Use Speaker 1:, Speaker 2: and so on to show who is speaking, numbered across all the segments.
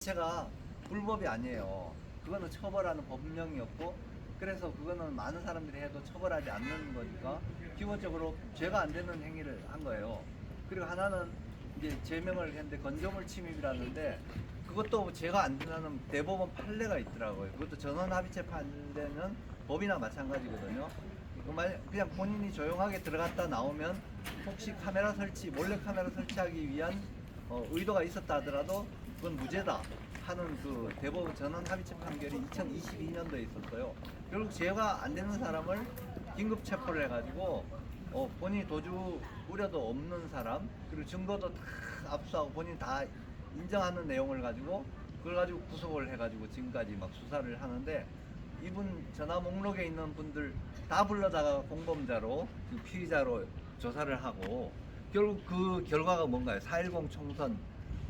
Speaker 1: 자체가 불법이 아니에요. 그거는 처벌하는 법령이었고, 그래서 그거는 많은 사람들이 해도 처벌하지 않는 거니까 기본적으로 죄가 안 되는 행위를 한 거예요. 그리고 하나는 이제 제명을 했는데 건조물 침입이라는데, 그것도 죄가 안 되는 대법원 판례가 있더라고요. 그것도 전원합의체 판례는 법이나 마찬가지거든요. 그냥 본인이 조용하게 들어갔다 나오면 혹시 카메라 설치, 몰래 카메라 설치하기 위한 의도가 있었다 하더라도 그건 무죄다 하는 그 대법원 전원 합의체 판결이 2022년도에 있었어요. 결국 죄가 안 되는 사람을 긴급 체포를 해가지고 본인이 도주 우려도 없는 사람, 그리고 증거도 다 압수하고 본인이 다 인정하는 내용을 가지고 그걸 가지고 구속을 해가지고 지금까지 막 수사를 하는데, 이분 전화 목록에 있는 분들 다 불러다가 공범자로 그 피의자로 조사를 하고, 결국 그 결과가 뭔가요? 4.10 총선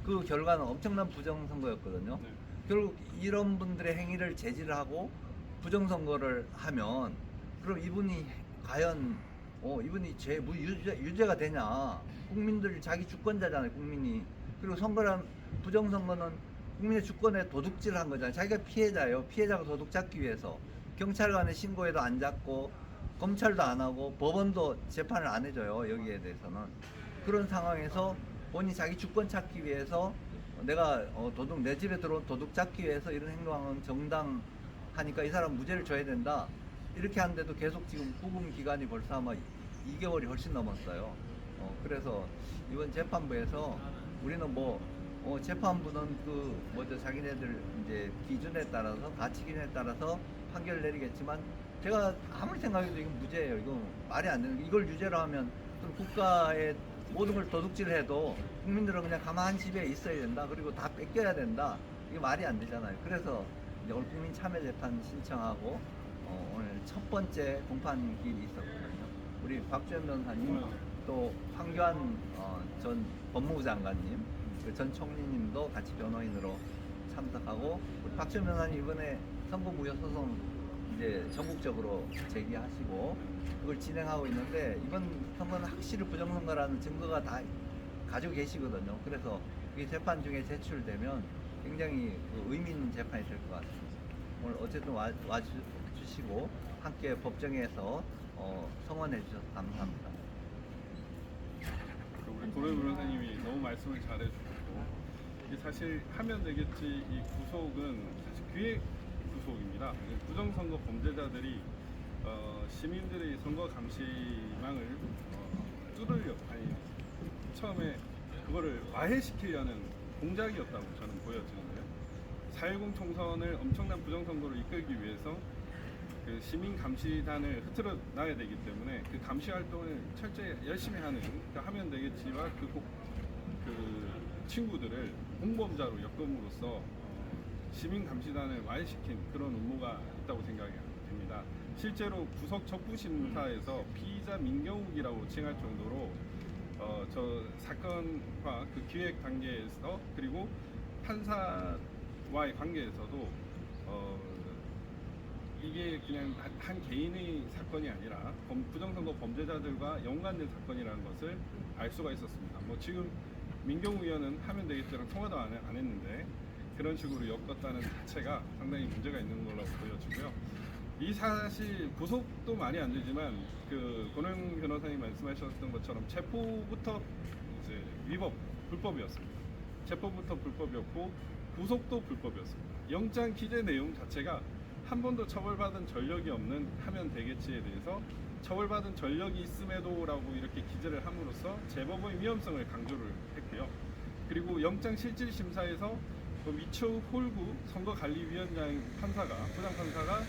Speaker 1: 그 결과는 엄청난 부정선거였거든요.
Speaker 2: 네.
Speaker 1: 결국 이런 분들의 행위를 제지를 하고 부정선거를 하면, 그럼 이분이 과연 이분이 유죄가 되냐? 국민들 자기 주권자잖아요, 국민이. 그리고 선거란 부정선거는 국민의 주권에 도둑질을 한 거잖아요. 자기가 피해자예요. 피해자가 도둑 잡기 위해서 경찰관의 신고에도 안 잡고 검찰도 안 하고 법원도 재판을 안 해줘요, 여기에 대해서는. 그런 상황에서 본인이 자기 주권 찾기 위해서 내가 내 집에 들어온 도둑 잡기 위해서 이런 행동은 정당하니까 이 사람 무죄를 줘야 된다, 이렇게 하는데도 계속 지금 구금 기간이 벌써 아마 2개월이 훨씬 넘었어요. 그래서 이번 재판부에서 우리는 재판부는 자기네들 이제 기준에 따라서, 가치 기준에 따라서 판결을 내리겠지만, 제가 아무리 생각해도 이건 무죄예요. 이건 말이 안 되는 거. 이걸 유죄로 하면 그럼 국가의 모든 걸 도둑질해도 국민들은 그냥 가만한 집에 있어야 된다, 그리고 다 뺏겨야 된다, 이게 말이 안 되잖아요. 그래서 이제 오늘 국민참여재판 신청하고 오늘 첫 번째 공판길이 있었거든요. 우리 박주현 변호사님, 또 황교안 전 법무부 장관님, 전 총리님도 같이 변호인으로 참석하고, 우리 박주현 변호사님 이번에 선거무효소송 이제 전국적으로 제기하시고 그걸 진행하고 있는데, 이번 선거는 확실히 부정선거라는 증거가 다 가지고 계시거든요. 그래서 이게 재판 중에 제출되면 굉장히 의미 있는 재판이 될 것 같습니다. 오늘 어쨌든 와주시고 함께 법정에서 성원해 주셔서 감사합니다.
Speaker 2: 우리 도래 변호사님이 너무 말씀을 잘해주셨고, 이게 사실 하면 되겠지 이 구속은 사실 기획 구속입니다. 부정선거 범죄자들이 시민들의 선거 감시망을 처음에 그거를 와해시키려는 공작이었다고 저는 보여지는데요. 4.10 총선을 엄청난 부정선거로 이끌기 위해서 그 시민 감시단을 흐트러 놔야 되기 때문에 그 감시 활동을 철저히 열심히 하면 되겠지만 그 친구들을 공범자로 엮음으로써 시민 감시단을 와해시킨 그런 음모가 있다고 생각이 됩니다. 실제로 구속 적부 심사에서 피의자 민경욱이라고 칭할 정도로 저 사건과 그 기획 단계에서, 그리고 판사와의 관계에서도 이게 그냥 한 개인의 사건이 아니라 부정선거 범죄자들과 연관된 사건이라는 것을 알 수가 있었습니다. 지금 민경욱 의원은 하면 되겠지랑 통화도 안 했는데 그런 식으로 엮었다는 자체가 상당히 문제가 있는 걸로 보여지고요. 이 사실 구속도 말이 안 되지만 그 권영 변호사님 말씀하셨던 것처럼 체포부터 이제 불법이었습니다. 체포부터 불법이었고 구속도 불법이었습니다. 영장 기재 내용 자체가 한 번도 처벌받은 전력이 없는 하면 되겠지에 대해서 처벌받은 전력이 있음에도라고 이렇게 기재를 함으로써 재법의 위험성을 강조를 했고요. 그리고 영장 실질 심사에서 미추 홀구 선거관리위원장 부장판사가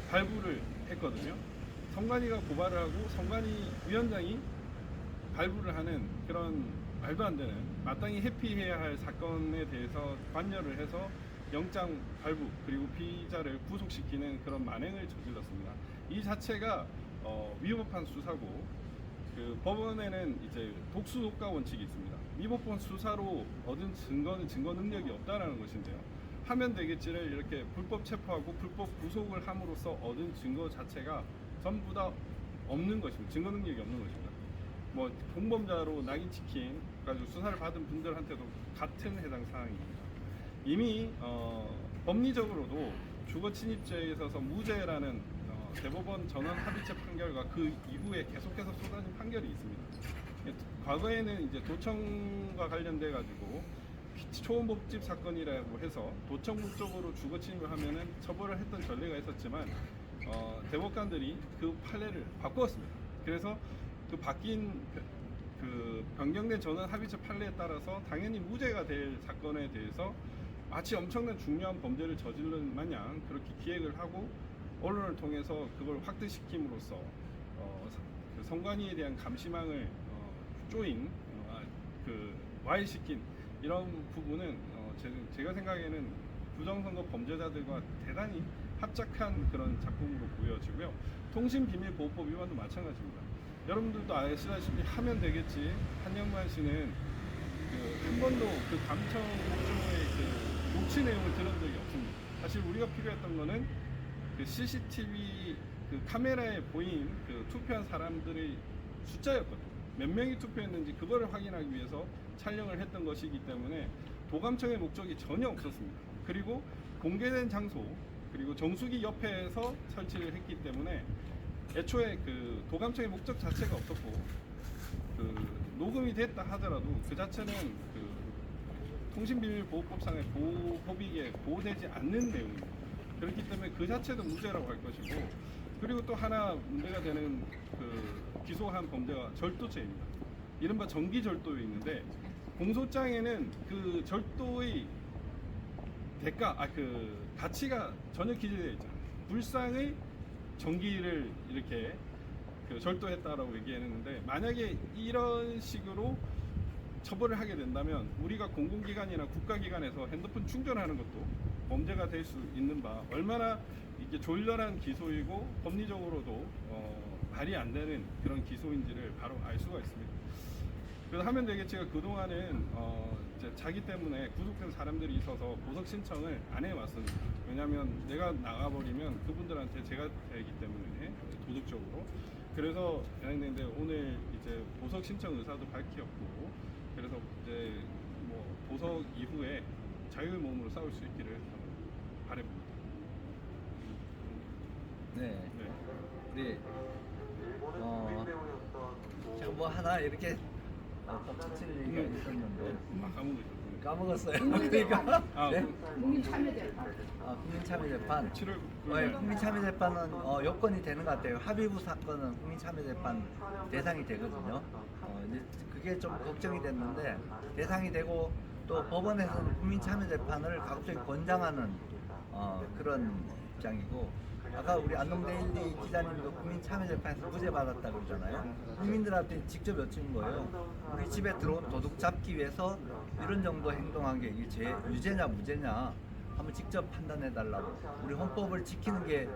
Speaker 2: 발부를 했거든요. 선관위가 고발을 하고 선관위 위원장이 발부를 하는 그런 말도 안 되는, 마땅히 회피해야 할 사건에 대해서 관여를 해서 영장 발부 그리고 피의자를 구속시키는 그런 만행을 저질렀습니다. 이 자체가 위법한 수사고, 그 법원에는 이제 독수독가 원칙이 있습니다. 위법한 수사로 얻은 증거는 증거 능력이 없다라는 것인데요. 하면 되겠지를 이렇게 불법 체포하고 불법 구속을 함으로써 얻은 증거 자체가 전부 다 없는 것입니다. 증거 능력이 없는 것입니다. 공범자로 낙인 찍힌 가지고 수사를 받은 분들한테도 같은 해당 사항입니다. 이미 법리적으로도 주거 침입죄에 있어서 무죄라는 대법원 전원 합의체 판결과 그 이후에 계속해서 쏟아진 판결이 있습니다. 과거에는 이제 도청과 관련돼 가지고 초원복집 사건이라고 해서 도청 목적으로 주거 침입을 하면은 처벌을 했던 전례가 있었지만 대법관들이 그 판례를 바꾸었습니다. 그래서 그 바뀐 그 변경된 전원 합의체 판례에 따라서 당연히 무죄가 될 사건에 대해서 마치 엄청난 중요한 범죄를 저지른 마냥 그렇게 기획을 하고 언론을 통해서 그걸 확대시킴으로써 그 선관위에 대한 감시망을 조인 와해시킨 이런 부분은 제가 생각에는 부정선거 범죄자들과 대단히 합작한 그런 작품으로 보여지고요. 통신비밀보호법 위반도 마찬가지입니다. 여러분들도 아시다시피 하면 되겠지 한영만 씨는 한 번도 그 감청 목적의 그 녹취 내용을 들은 적이 없습니다. 사실 우리가 필요했던 거는 그 CCTV 그 카메라에 보인 그 투표한 사람들의 숫자였거든요. 몇 명이 투표했는지 그거를 확인하기 위해서 촬영을 했던 것이기 때문에 도감청의 목적이 전혀 없었습니다. 그리고 공개된 장소 그리고 정수기 옆에서 설치를 했기 때문에 애초에 그 도감청의 목적 자체가 없었고 그 녹음이 됐다 하더라도 그 자체는 그 통신비밀보호법상의 법익에 보호되지 않는 내용입니다. 그렇기 때문에 그 자체도 무죄라고 할 것이고 그리고 또 하나 문제가 되는 그 기소한 범죄가 절도죄입니다. 이른바 전기절도에 있는데 공소장에는 그 절도의 그 가치가 전혀 기재되어 있잖아요. 불상의 전기를 이렇게 그 절도했다라고 얘기했는데 만약에 이런 식으로 처벌을 하게 된다면 우리가 공공기관이나 국가기관에서 핸드폰 충전하는 것도 범죄가 될 수 있는 바 얼마나 이게 졸렬한 기소이고 법리적으로도 말이 안 되는 그런 기소인지를 바로 알 수가 있습니다. 그래서 하면 되겠지가 그동안은 이제 자기 때문에 구속된 사람들이 있어서 보석 신청을 안 해왔습니다. 왜냐하면 내가 나가버리면 그분들한테 제가 되기 때문에 도덕적으로 그래서 진행되는데 오늘 이제 보석 신청 의사도 밝혔고 그래서 이제 뭐 보석 이후에 자유의 몸으로 싸울 수 있기를 바라봅니다.
Speaker 1: 네.
Speaker 2: 네.
Speaker 1: 우리 제가 뭐 하나 이렇게 덧붙일 얘기가 있었는데 까먹었어요. 그러니까 네?
Speaker 3: 국민참여재판.
Speaker 1: 국민참여재판.
Speaker 2: 7월
Speaker 1: 국민참여재판은 여건이 되는 것 같아요. 합의부 사건은 국민참여재판 대상이 되거든요. 이제 그게 좀 걱정이 됐는데 대상이 되고 또 법원에서는 국민참여재판을 가급적이 권장하는 그런 입장이고 아까 우리 안동데일리 기자님도 국민참여재판에서 무죄 받았다 그러잖아요. 국민들한테 직접 여쭌 거예요. 우리 집에 들어온 도둑 잡기 위해서 이런 정도 행동한 게 이게 유죄냐 무죄냐 한번 직접 판단해 달라고. 우리 헌법을 지키는 게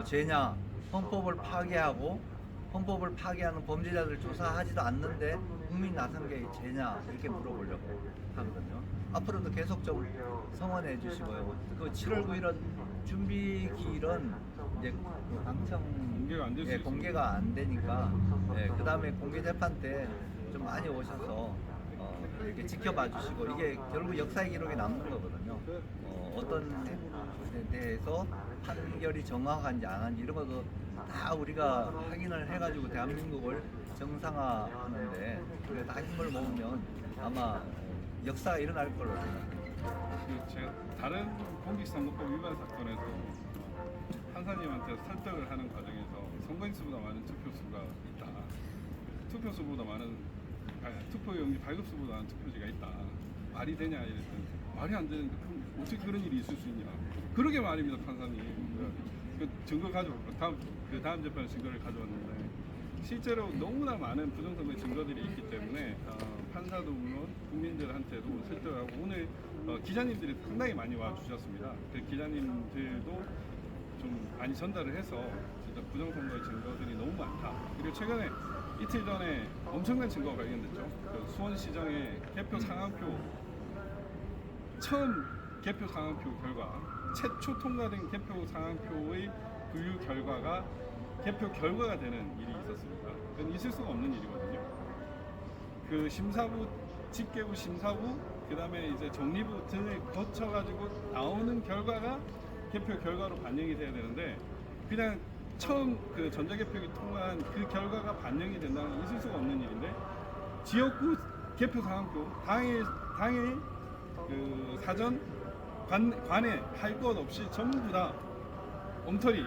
Speaker 1: 죄냐, 헌법을 파괴하고 헌법을 파괴하는 범죄자들 조사하지도 않는데 국민 나선 게 죄냐 이렇게 물어보려고 하거든요. 앞으로도 계속 좀 성원해 주시고요. 그 7월 9일은 준비기일은 이제 그 방청 공개가 안 되니까 그 다음에 공개 재판 때 좀 많이 오셔서 이렇게 지켜봐 주시고 이게 결국 역사의 기록에 남는 거거든요. 어떤 부분에 대해서 판결이 정확한지 안 한지 이런 것도 다 우리가 확인을 해가지고 대한민국을 정상화하는데 우리가 다 힘을 모으면 아마 역사가 일어날 걸로 생각합니다.
Speaker 2: 제가 다른 공직선거법 위반 사건에서 판사님한테 설득을 하는 과정에서 선거인수보다 많은 투표수가 있다. 투표수보다 많은 투표용지 발급수보다 많은 투표지가 있다. 말이 되냐 이랬더니 말이 안 되는데 그럼 어떻게 그런 일이 있을 수 있냐. 그러게 말입니다 판사님. 그 증거 다음 재판에 증거를 가져왔는데 실제로 너무나 많은 부정선거의 증거들이 있기 때문에 판사도 물론 국민들한테도 설득하고 오늘 기자님들이 상당히 많이 와주셨습니다. 그 기자님들도 좀 많이 전달을 해서 진짜 부정선거의 증거들이 너무 많다. 그리고 최근에 이틀 전에 엄청난 증거가 발견됐죠. 그 수원시장의 개표 상황표 처음 개표 상황표 결과 최초 통과된 개표 상황표의 분류 결과가 개표 결과가 되는 일이 있었습니다. 그건 있을 수가 없는 일이거든요. 그 심사부 집계부 심사부 그다음에 이제 정리부 등을 거쳐가지고 나오는 결과가 개표 결과로 반영이 돼야 되는데 그냥 처음 그 전자개표기 통과한 그 결과가 반영이 된다는 건 있을 수가 없는 일인데 지역구 개표 상황표 당일 그 사전 관에 할 것 없이 전부 다 엉터리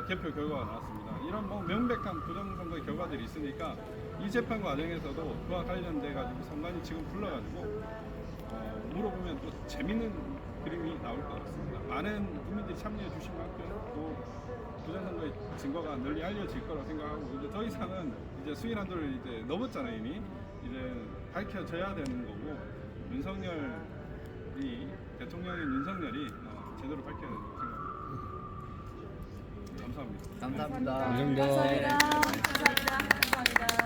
Speaker 2: 개표 결과가 나왔습니다. 이런 뭐 명백한 부정선거의 결과들이 있으니까 이 재판 과정에서도 그와 관련돼 가지고 선관위 지금 불러가지고 물어보면 또 재밌는 그림이 나올 것 같습니다. 많은 국민들이 참여해 주신 만큼 또 부정선거의 증거가 널리 알려질 거라고 생각하고 이제 더 이상은 이제 수일 한도를 이제 넘었잖아요 이미. 이제 밝혀져야 되는 거고 윤석열이 대통령인 윤석열이 제대로 밝혀야 된다고 생각합니다. 감사합니다.
Speaker 1: 감사합니다.
Speaker 3: 감사합니다. 감사합니다. 감사합니다.